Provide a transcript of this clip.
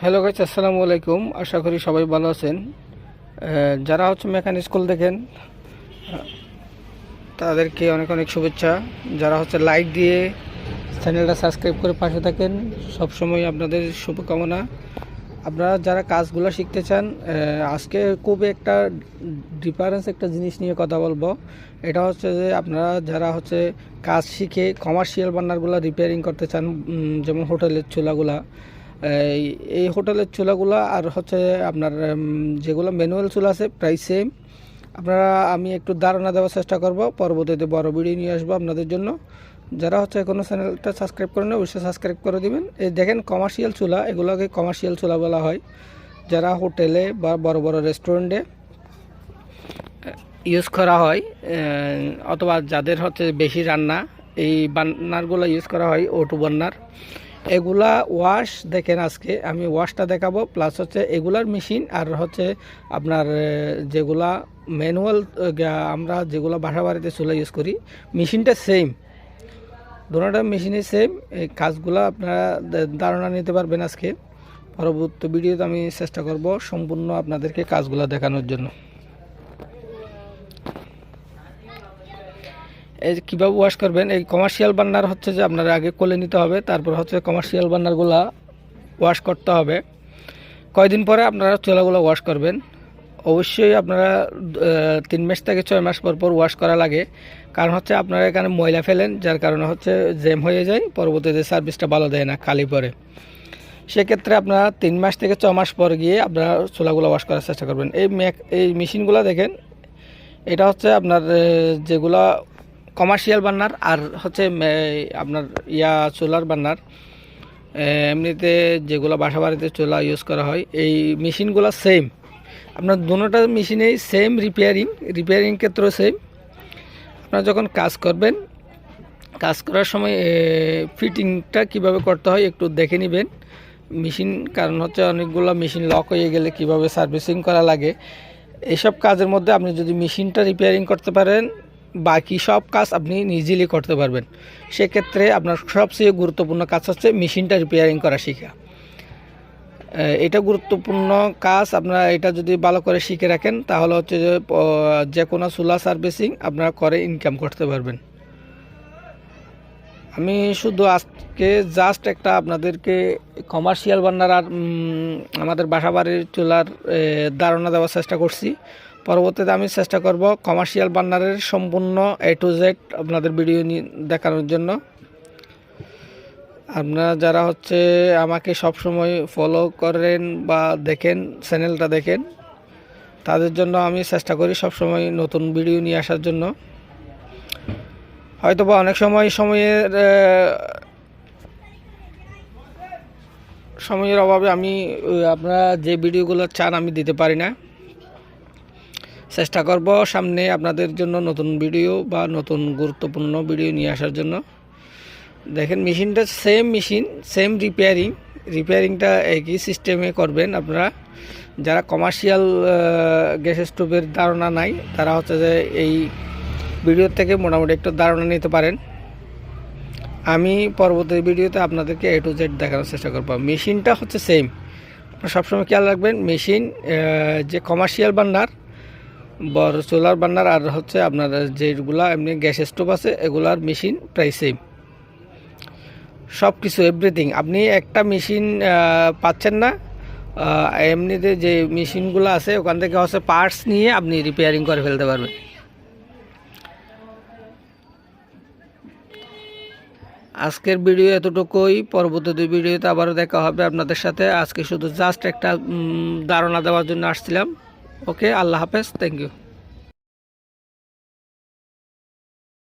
Hello guys, আসসালামু আলাইকুম। আশা করি সবাই ভালো আছেন। যারা হচ্ছে মেকানিক স্কুল দেখেন তাদেরকে অনেক অনেক শুভেচ্ছা। যারা হচ্ছে লাইক দিয়ে চ্যানেলটা সাবস্ক্রাইব করে পাশে থাকেন, সবসময় আপনাদের শুভকামনা। আপনারা যারা কাজগুলো শিখতে চান, আজকে খুব একটা ডিফারেন্স একটা জিনিস নিয়ে কথা বলবো। এটা হচ্ছে যে আপনারা যারা হচ্ছে কাজ শিখে কমার্শিয়াল বার্নারগুলো রিপেয়ারিং করতে চান, যেমন হোটেলের চুলাগুলা, এই হোটেলের চুলাগুলো আর হচ্ছে আপনার যেগুলো ম্যানুয়াল চুলা আছে প্রায় সেম। আপনারা আমি একটু ধারণা দেওয়ার চেষ্টা করব, পরবর্তীতে বড় ভিডিও নিয়ে আসবো আপনাদের জন্য। যারা হচ্ছে এখনও চ্যানেলটা সাবস্ক্রাইব করেন না, অবশ্যই সাবস্ক্রাইব করে দিবেন। এই দেখেন কমার্শিয়াল চুলা, এগুলোকে কমার্শিয়াল চুলা বলা হয়। যারা হোটেলে বা বড় বড় রেস্টুরেন্টে ইউজ করা হয়, অথবা যাদের হচ্ছে বেশি রান্না, এই বার্নারগুলো ইউজ করা হয়, O2 বার্নার। এগুলা ওয়াশ দেখেন, আজকে আমি ওয়াশটা দেখাবো, প্লাস হচ্ছে এগুলার মেশিন আর হচ্ছে আপনার যেগুলা ম্যানুয়াল, আমরা যেগুলো বাসা বাড়িতে চুলা ইউজ করি, মেশিনটা সেম, দুটোটা মেশিনই সেম। এই কাজগুলো আপনারা ধারণা নিতে পারবেন আজকে। পরবর্তী ভিডিওতে আমি চেষ্টা করব সম্পূর্ণ আপনাদেরকে কাজগুলো দেখানোর জন্য। এই কীভাবে ওয়াশ করবেন, এই কমার্শিয়াল বার্নার হচ্ছে যে আপনারা আগে কোলে নিতে হবে, তারপর হচ্ছে কমার্শিয়াল বার্নারগুলো ওয়াশ করতে হবে। কয়দিন পরে আপনারা চুলাগুলো ওয়াশ করবেন। অবশ্যই আপনারা 3 মাস থেকে 6 মাস পর পর ওয়াশ করা লাগে, কারণ হচ্ছে আপনারা এখানে ময়লা ফেলেন, যার কারণে হচ্ছে জ্যাম হয়ে যায়, পরবর্তীতে সার্ভিসটা ভালো দেয় না, খালি পরে। সেক্ষেত্রে আপনারা 3 মাস থেকে 6 মাস পর গিয়ে আপনারা চুলাগুলো ওয়াশ করার চেষ্টা করবেন। এই মেশিনগুলো দেখেন, এটা হচ্ছে আপনার যেগুলো কমার্শিয়াল বার্নার আর হচ্ছে আপনার চুলার বার্নার, এমনিতে যেগুলো বাসা বাড়িতে চুলা ইউজ করা হয়, এই মেশিনগুলো সেম। আপনার দুটোটা মেশিনেই সেম রিপেয়ারিং ক্ষেত্রেও সেম। আপনারা যখন কাজ করবেন, কাজ করার সময় ফিটিংটা কিভাবে করতে হয় একটু দেখে নেবেন মেশিন, কারণ হচ্ছে অনেকগুলো মেশিন লক হয়ে গেলে কিভাবে সার্ভিসিং করা লাগে, এইসব কাজের মধ্যে আপনি যদি মেশিনটা রিপেয়ারিং করতে পারেন, বাকি সব কাজ আপনি নিজেই করতে পারবেন। সেক্ষেত্রে আপনার সবচেয়ে গুরুত্বপূর্ণ কাজ হচ্ছে মেশিনটা রিপেয়ারিং করা শেখা। এটা গুরুত্বপূর্ণ কাজ। আপনারা এটা যদি ভালো করে শিখে রাখেন, তাহলে হচ্ছে যে কোনো চুলা সার্ভিসিং আপনারা করে ইনকাম করতে পারবেন। আমি শুধু আজকে জাস্ট একটা আপনাদেরকে কমার্শিয়াল বার্নার আর আমাদের বাসা বাড়ির চুলার ধারণা দেওয়ার চেষ্টা করছি। পরবর্তীতে আমি চেষ্টা করব কমার্শিয়াল বার্নারের সম্পূর্ণ A to Z আপনাদের ভিডিও দেখানোর জন্য। আপনারা যারা হচ্ছে আমাকে সবসময় ফলো করেন বা দেখেন, চ্যানেলটা দেখেন, তাদের জন্য আমি চেষ্টা করি সবসময় নতুন ভিডিও নিয়ে আসার জন্য। হয়তোবা অনেক সময়ের অভাবে আমি আপনারা যে ভিডিওগুলো চান আমি দিতে পারি না। চেষ্টা করব সামনে আপনাদের জন্য নতুন ভিডিও বা নতুন গুরুত্বপূর্ণ ভিডিও নিয়ে আসার জন্য। দেখেন মেশিনটা সেম মেশিন, সেম রিপেয়ারিংটা একই সিস্টেমে করবেন আপনারা। যারা কমার্শিয়াল গ্যাস স্টোভের ধারণা নাই, তারা হচ্ছে যে এই ভিডিও থেকে মোটামুটি একটু ধারণা নিতে পারেন। আমি পরবর্তী ভিডিওতে আপনাদেরকে A to Z দেখানোর চেষ্টা করব। মেশিনটা হচ্ছে সেম, আপনারা সবসময় খেয়াল রাখবেন। মেশিন যে কমার্শিয়াল বার্নার, বড় সোলার বার্নার আর হচ্ছে আপনার যেগুলা এমনি গ্যাস স্টোভ আছে, এগুলার মেশিন প্রায় সেম। সব কিছু এভরিথিং, আপনি একটা মেশিন পাচ্ছেন না, এমনিতে যে মেশিনগুলো আছে ওখান থেকে হচ্ছে পার্টস নিয়ে আপনি রিপেয়ারিং করে ফেলতে পারবেন। আজকের ভিডিও এতটুকুই, পরবর্তী ভিডিওতে আবারও দেখা হবে আপনাদের সাথে। আজকে শুধু জাস্ট একটা ধারণা দেওয়ার জন্য আসছিলাম। ওকে, আল্লাহ হাফেজ, থ্যাংক ইউ।